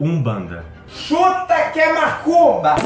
Umbanda. Chuta que é macumba!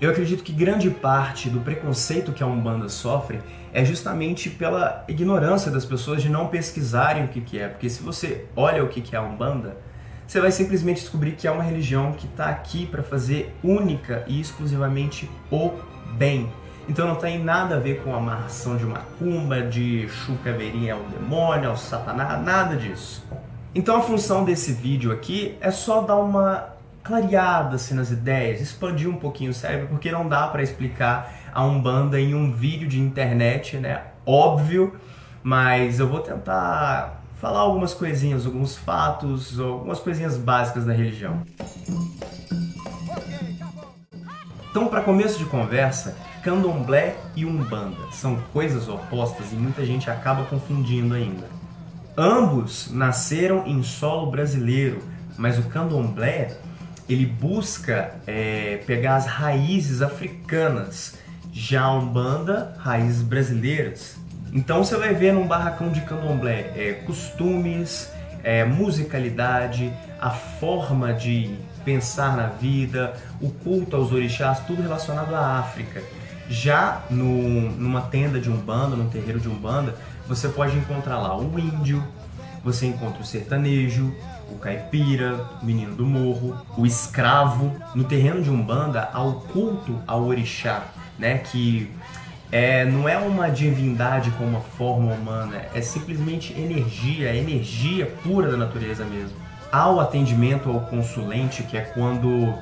Eu acredito que grande parte do preconceito que a Umbanda sofre é justamente pela ignorância das pessoas de não pesquisarem o que é. Porque se você olha o que é a Umbanda, você vai simplesmente descobrir que é uma religião que está aqui para fazer única e exclusivamente o bem. Então não tem nada a ver com a amarração de macumba, de Exu Caveirinha é o demônio, é o satanás, nada disso. Então a função desse vídeo aqui é só dar uma clareada assim, nas ideias, expandir um pouquinho o cérebro, porque não dá para explicar a Umbanda em um vídeo de internet, né? Óbvio, mas eu vou tentar falar algumas coisinhas, alguns fatos, algumas coisinhas básicas da religião. Então, para começo de conversa, Candomblé e Umbanda são coisas opostas e muita gente acaba confundindo ainda. Ambos nasceram em solo brasileiro, mas o Candomblé ele busca pegar as raízes africanas, já a Umbanda, raízes brasileiras. Então você vai ver num barracão de Candomblé costumes, musicalidade, a forma de pensar na vida, o culto aos orixás, tudo relacionado à África. Já numa tenda de Umbanda, num terreiro de Umbanda, você pode encontrar lá o índio, você encontra o sertanejo, o caipira, o menino do morro, o escravo. No terreno de Umbanda há o culto ao orixá, né, que não é uma divindade com uma forma humana, é simplesmente energia, energia pura da natureza mesmo. Há o atendimento ao consulente, que é quando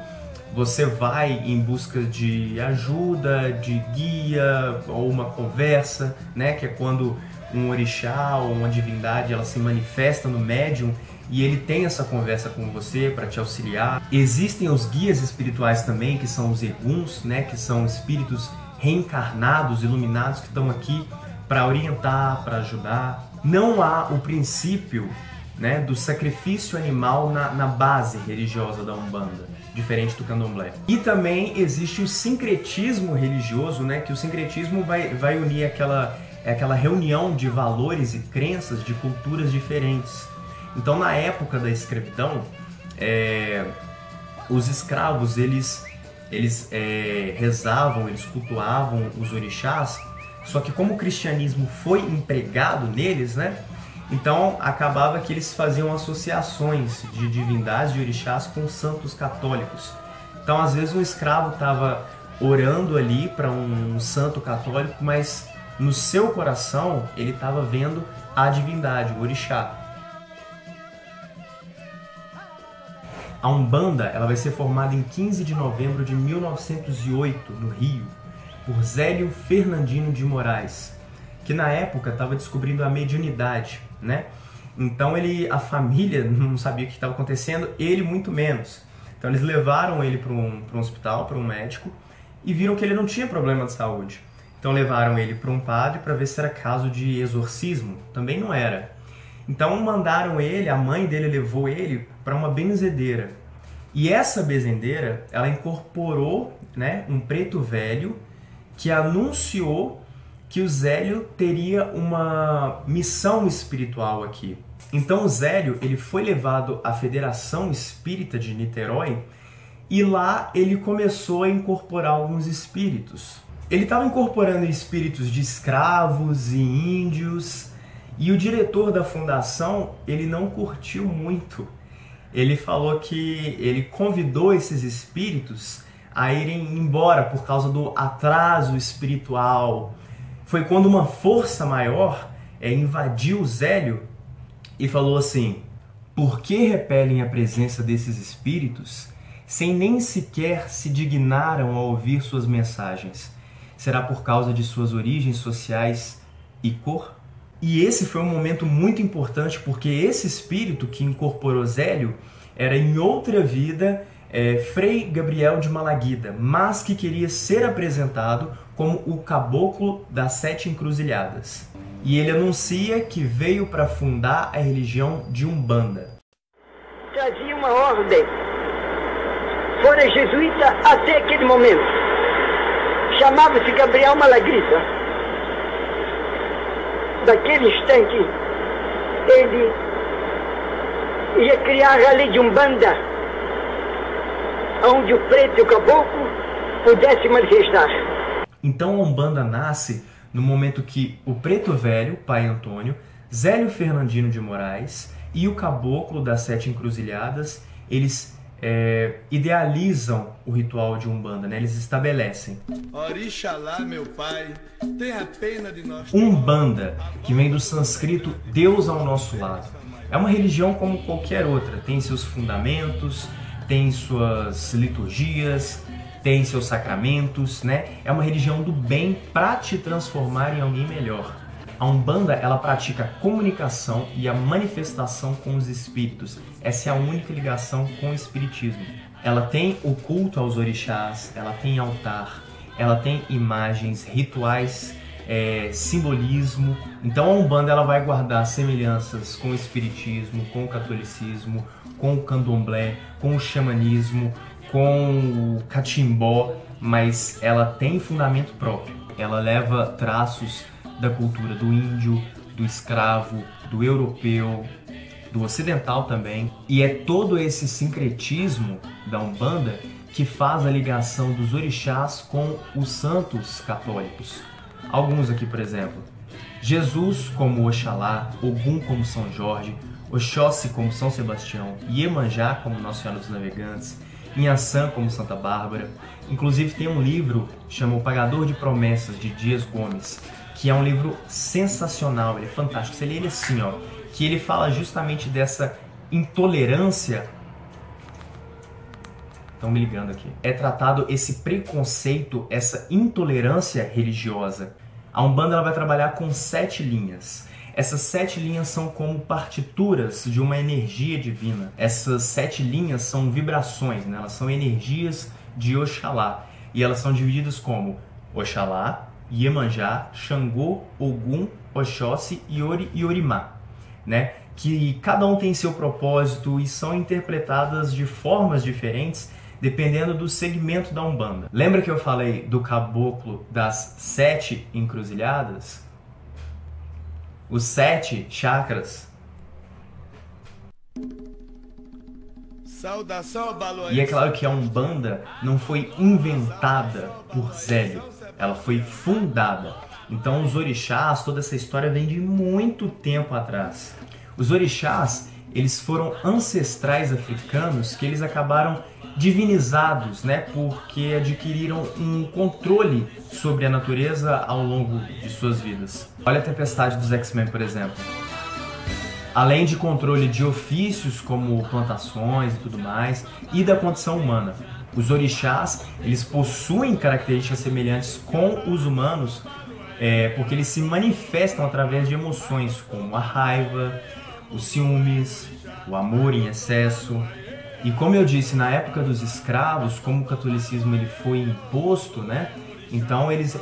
você vai em busca de ajuda, de guia ou uma conversa, né, que é quando um orixá ou uma divindade ela se manifesta no médium e ele tem essa conversa com você para te auxiliar. Existem os guias espirituais também, que são os eguns, né, que são espíritos reencarnados, iluminados, que estão aqui para orientar, para ajudar. Não há o princípio, né, do sacrifício animal na base religiosa da Umbanda, diferente do Candomblé. E também existe o sincretismo religioso, né, que o sincretismo vai unir aquela reunião de valores e crenças de culturas diferentes. Então, na época da escravidão, os escravos eles rezavam, eles cultuavam os orixás, só que como o cristianismo foi empregado neles, né? Então acabava que eles faziam associações de divindades de orixás com santos católicos. Então às vezes um escravo estava orando ali para um santo católico, mas no seu coração ele estava vendo a divindade, o orixá. A Umbanda ela vai ser formada em 15 de novembro de 1908, no Rio, por Zélio Fernandino de Moraes, que na época estava descobrindo a mediunidade, né? Então a família não sabia o que estava acontecendo, ele muito menos. Então eles levaram ele para um hospital, para um médico, e viram que ele não tinha problema de saúde. Então levaram ele para um padre para ver se era caso de exorcismo. Também não era. Então mandaram ele, a mãe dele levou ele para uma benzedeira. E essa benzedeira, ela incorporou, né, um preto velho que anunciou que o Zélio teria uma missão espiritual aqui. Então o Zélio ele foi levado à Federação Espírita de Niterói e lá ele começou a incorporar alguns espíritos. Ele estava incorporando espíritos de escravos e índios, e o diretor da fundação ele não curtiu muito. Ele falou que ele convidou esses espíritos a irem embora por causa do atraso espiritual. Foi quando uma força maior invadiu o Zélio e falou assim: por que repelem a presença desses espíritos sem nem sequer se dignaram a ouvir suas mensagens? Será por causa de suas origens sociais e cor? E esse foi um momento muito importante, porque esse espírito que incorporou Zélio era em outra vida Frei Gabriel de Malaguida, mas que queria ser apresentado como o caboclo das 7 encruzilhadas. E ele anuncia que veio para fundar a religião de Umbanda. Trazia uma ordem, fora jesuíta até aquele momento. Chamava-se Gabriel Malaguida. Daquele instante, ele ia criar a lei de Umbanda, onde o preto e o caboclo pudessem manifestar. Então a Umbanda nasce no momento que o Preto Velho, pai Antônio, Zélio Fernandino de Moraes e o Caboclo das Sete Encruzilhadas, eles idealizam o ritual de Umbanda, né? Eles estabelecem. Orixalá, meu pai, tenha pena de nós. Umbanda, que vem do sânscrito Deus ao nosso lado. É uma religião como qualquer outra, tem seus fundamentos, tem suas liturgias, tem seus sacramentos, né? É uma religião do bem para te transformar em alguém melhor. A Umbanda, ela pratica a comunicação e a manifestação com os espíritos. Essa é a única ligação com o espiritismo. Ela tem o culto aos orixás, ela tem altar, ela tem imagens, rituais, simbolismo. Então a Umbanda, ela vai guardar semelhanças com o espiritismo, com o catolicismo, com o candomblé, com o xamanismo, com o catimbó, mas ela tem fundamento próprio. Ela leva traços da cultura do índio, do escravo, do europeu, do ocidental também. E é todo esse sincretismo da Umbanda que faz a ligação dos orixás com os santos católicos. Alguns aqui, por exemplo, Jesus como Oxalá, Ogum como São Jorge, Oxóssi como São Sebastião, Iemanjá como Nossa Senhora dos Navegantes, Inhaçã como Santa Bárbara. Inclusive tem um livro chamado O Pagador de Promessas, de Dias Gomes, que é um livro sensacional, ele é fantástico. Você lê ele assim, ó, que ele fala justamente dessa intolerância. Estão me ligando aqui. É tratado esse preconceito, essa intolerância religiosa. A Umbanda, ela vai trabalhar com 7 linhas. Essas 7 linhas são como partituras de uma energia divina. Essas 7 linhas são vibrações, né? Elas são energias de Oxalá. E elas são divididas como Oxalá, Iemanjá, Xangô, Ogum, Oxóssi, Iori e Orimá, né? Que cada um tem seu propósito e são interpretadas de formas diferentes dependendo do segmento da Umbanda. Lembra que eu falei do caboclo das 7 encruzilhadas? Os 7 chakras. Saudação, e é claro que a Umbanda não foi inventada por Zélio, ela foi fundada. Então os orixás, toda essa história vem de muito tempo atrás. Os orixás, eles foram ancestrais africanos que eles acabaram divinizados, né, porque adquiriram um controle sobre a natureza ao longo de suas vidas. Olha a Tempestade dos X-Men, por exemplo. Além de controle de ofícios como plantações e tudo mais, e da condição humana. Os orixás, eles possuem características semelhantes com os humanos, porque eles se manifestam através de emoções como a raiva, os ciúmes, o amor em excesso. E como eu disse, na época dos escravos, como o catolicismo ele foi imposto, né? Então eles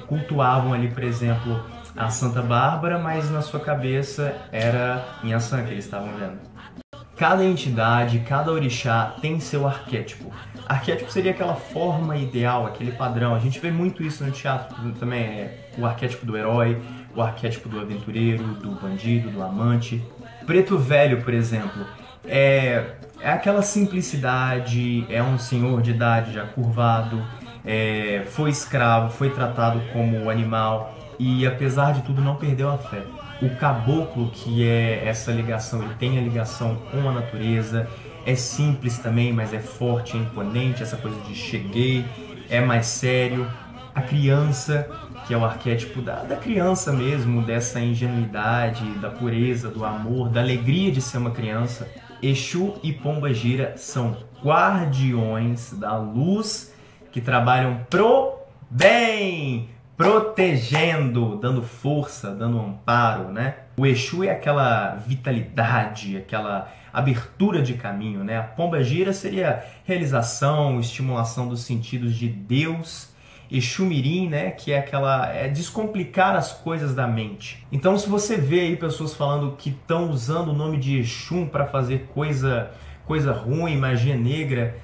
cultuavam ali, por exemplo, a Santa Bárbara, mas na sua cabeça era Inhaçã que eles estavam vendo. Cada entidade, cada orixá tem seu arquétipo. Arquétipo seria aquela forma ideal, aquele padrão. A gente vê muito isso no teatro também, o arquétipo do herói, o arquétipo do aventureiro, do bandido, do amante. Preto Velho, por exemplo, é aquela simplicidade, é um senhor de idade já curvado, foi escravo, foi tratado como animal e apesar de tudo não perdeu a fé. O caboclo, que é essa ligação, ele tem a ligação com a natureza, é simples também, mas é forte, é imponente, essa coisa de cheguei, é mais sério. A criança, que é o arquétipo da criança mesmo, dessa ingenuidade, da pureza, do amor, da alegria de ser uma criança. Exu e Pombagira são guardiões da luz que trabalham pro bem, protegendo, dando força, dando amparo, né? O Exu é aquela vitalidade, aquela abertura de caminho, né? A Pombagira seria realização, estimulação dos sentidos de Deus. Exu Mirim, né, que é aquela descomplicar as coisas da mente. Então, se você vê aí pessoas falando que estão usando o nome de Exu para fazer coisa ruim, magia negra,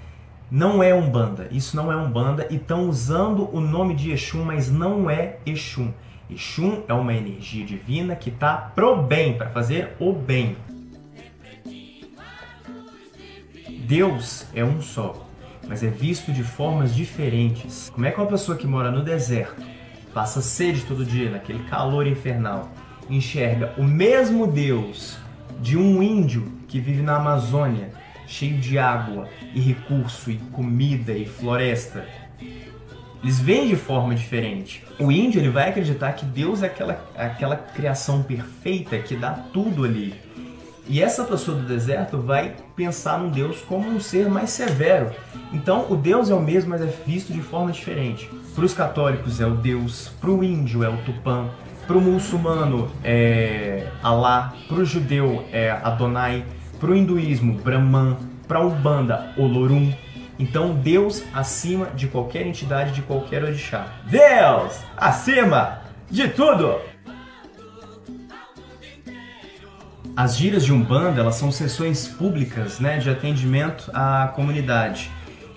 não é Umbanda. Isso não é Umbanda e estão usando o nome de Exu, mas não é Exu. Exu é uma energia divina que está pro bem, para fazer o bem. Deus é um só. mas é visto de formas diferentes. Como é que uma pessoa que mora no deserto, passa sede todo dia, naquele calor infernal, enxerga o mesmo Deus de um índio que vive na Amazônia, cheio de água e recurso e comida e floresta? Eles veem de forma diferente. O índio, ele vai acreditar que Deus é aquela criação perfeita que dá tudo ali. E essa pessoa do deserto vai pensar num Deus como um ser mais severo. Então o Deus é o mesmo, mas é visto de forma diferente. Para os católicos é o Deus, para o índio é o Tupã, para o muçulmano é Alá, para o judeu é Adonai, para o hinduísmo Brahman, para a Umbanda Olorum. Então Deus acima de qualquer entidade, de qualquer orixá. Deus acima de tudo! As giras de Umbanda, elas são sessões públicas, né, de atendimento à comunidade.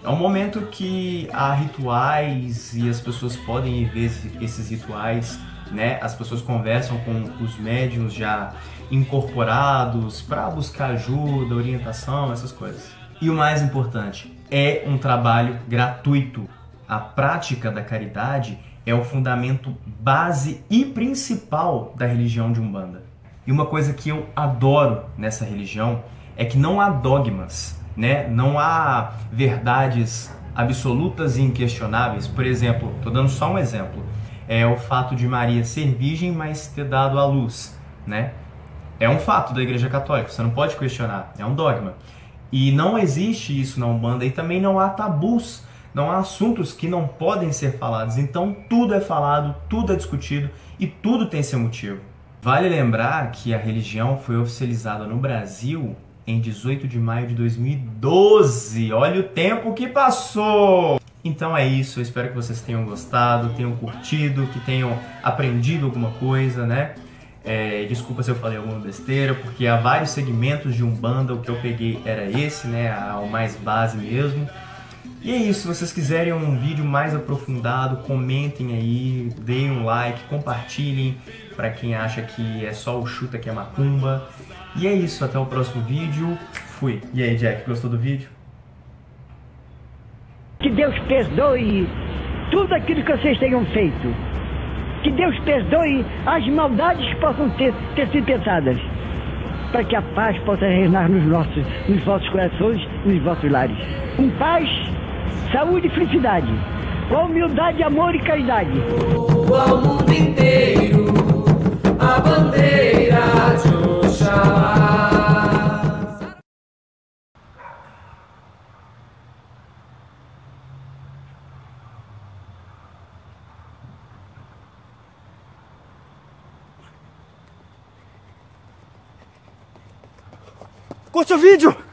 É um momento que há rituais e as pessoas podem ir ver esses rituais, né? As pessoas conversam com os médiuns já incorporados para buscar ajuda, orientação, essas coisas. E o mais importante, é um trabalho gratuito. A prática da caridade é o fundamento base e principal da religião de Umbanda. E uma coisa que eu adoro nessa religião é que não há dogmas, né? Não há verdades absolutas e inquestionáveis. Por exemplo, estou dando só um exemplo, é o fato de Maria ser virgem, mas ter dado à luz, né? É um fato da Igreja Católica, você não pode questionar, é um dogma. E não existe isso na Umbanda, e também não há tabus, não há assuntos que não podem ser falados. Então tudo é falado, tudo é discutido e tudo tem seu motivo. Vale lembrar que a religião foi oficializada no Brasil em 18 de maio de 2012. Olha o tempo que passou! Então é isso, eu espero que vocês tenham gostado, tenham curtido, que tenham aprendido alguma coisa, né? Desculpa se eu falei alguma besteira, porque há vários segmentos de Umbanda, o que eu peguei era esse, né? O mais base mesmo. E é isso, se vocês quiserem um vídeo mais aprofundado, comentem aí, deem um like, compartilhem para quem acha que é só o chuta que é macumba. E é isso, até o próximo vídeo. Fui. E aí, Jack, gostou do vídeo? Que Deus perdoe tudo aquilo que vocês tenham feito. Que Deus perdoe as maldades que possam ter sido pensadas. Para que a paz possa reinar nos vossos corações e nos vossos lares. Com paz, saúde e felicidade. Com humildade, amor e caridade. Ao mundo inteiro, a bandeira de Oxalá. Curte o vídeo!